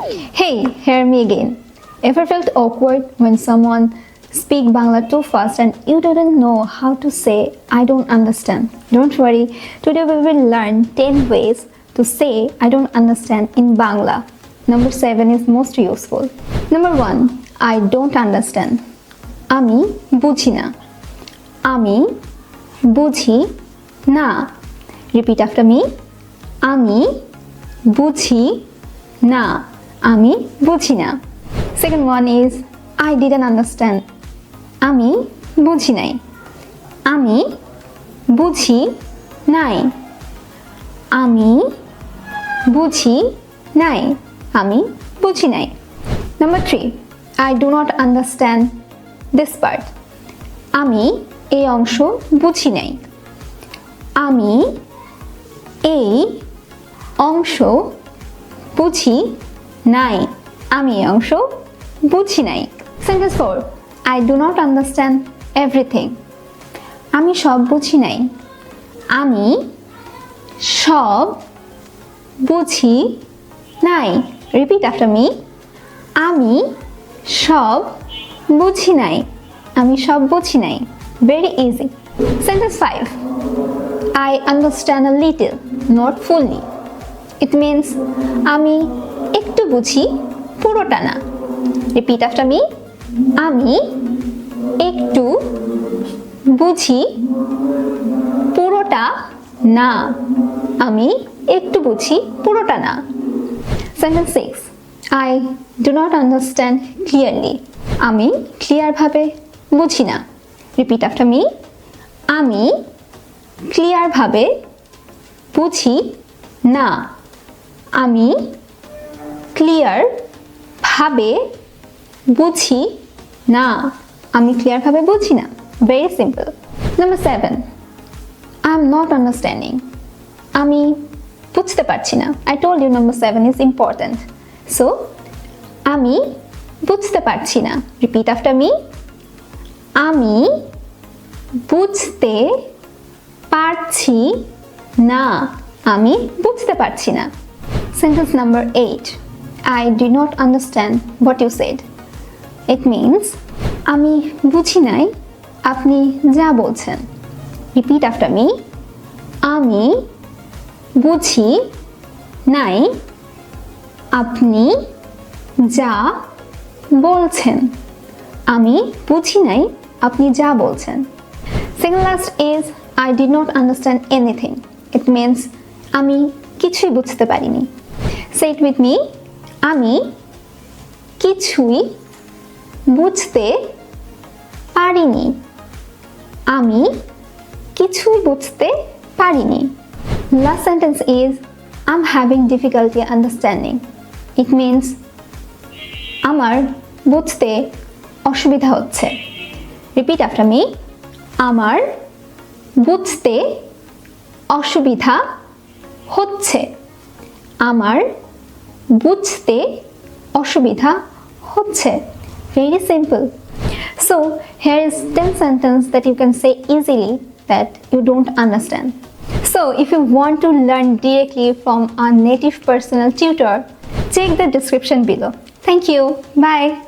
Hey, hear me again. Ever felt awkward when someone speak Bangla too fast and you didn't know how to say I don't understand? Don't worry, today we will learn 10 ways to say I don't understand in Bangla. Number 7 is most useful. Number 1, I don't understand. Ami বুঝি না. Ami বুঝি না. Repeat after me. Ami বুঝি না. Ami বুঝি না. Second one is I didn't understand. Ami বুঝি নাই. Ami বুঝি নাই. Ami বুঝি নাই. Ami বুঝি নাই. Number 3, I do not understand this part. Ami এই অংশ বুঝি নাই. Ami এই অংশ বুঝি নাই. আমি এই অংশ বুঝি নাই. Sentence 4, I do not understand everything. আমি সব বুঝি নাই. আমি সব বুঝি নাই. Repeat after me. আমি সব বুঝি নাই. আমি সব বুঝি নাই. Very easy. Sentence 5, I understand a little, not fully. It means আমি একটু বুঝি, পুরোটা না. Repeat after me. আমি একটু বুঝি, পুরোটা না. আমি একটু বুঝি, পুরোটা না. Sentence 6, I do not understand clearly. আমি ক্লিয়ার ভাবে বুঝি না. Repeat after me. আমি ক্লিয়ার ভাবে বুঝি না. আমি ক্লিয়ার ভাবে বুঝি না. আমি ক্লিয়ার ভাবে বুঝি না. Very simple. Number 7, I am not understanding. আমি বুঝতে পারছি না. I told you number 7 is important. So, আমি বুঝতে পারছি না. Repeat after me. আমি বুঝতে পারছি না. আমি বুঝতে পারছি না. Sentence number 8, I did not understand what you said. It means আমি বুঝি নাই আপনি যা বলছেন. Repeat after me. আমি বুঝি নাই আপনি যা বলছেন. আমি বুঝি নাই আপনি যা বলছেন. Second last is I did not understand anything. It means আমি কিছুই বুঝতে পারিনি. Say it with me. আমি কিছুই বুঝতে পারিনি. আমি কিছুই বুঝতে পারিনি. Last sentence is I'm having difficulty understanding. It means আমার বুঝতে অসুবিধা হচ্ছে. Repeat after me. আমার বুঝতে অসুবিধা হচ্ছে. আমার বুঝতে অসুবিধা হচ্ছে. Very simple. So here is 10 sentences that you can say easily that you don't understand. So if you want to learn directly from a native personal tutor, check the description below. Thank you. Bye.